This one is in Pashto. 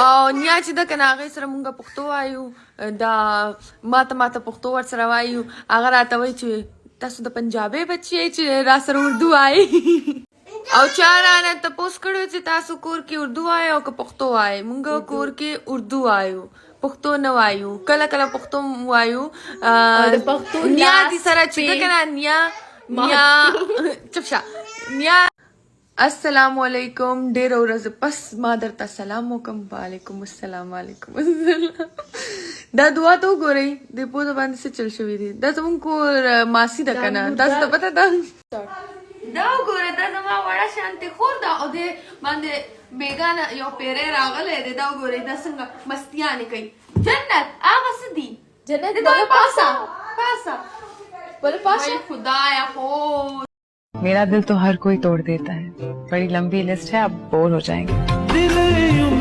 او نیا چې د کنه هغه سره مونږه پښتو وایو دا ماته پښتو ور سره وایو هغه راته وایي چې تاسو د پنجابي بچی چې را سره اردو وایي او چا رانه تپوس کړو چې تاسو کور کې اردو وایي او که پښتو وایي مونږ کور کې اردو وایو پښتو نه وایو کله کله پښتو وایو د پښتو نیا دي سره چې کنه نیا چپشا نیا السلام علیکم ډیر ورځ پس ما درته سلام وکم وعلیکم السلام علیکم السلام دا دعا ته وګورئ د په د باندې څه چل شوی دی دا زموږ کور ماسی ده کنه تاسو ته پته ده دا وګورئ دا زما وړه شانتي خور ده او د باندې بیگانه یو پیری راغلی دی دا وګورئ دا څنګه مستیانې کوي جنت هغه څه دي جنت بوله پاسا بوله پاسا خدایا خو मेरा दिल तो हर कोई तोड़ देता है बड़ी लंबी लिस्ट है आप बोर हो जाएंगे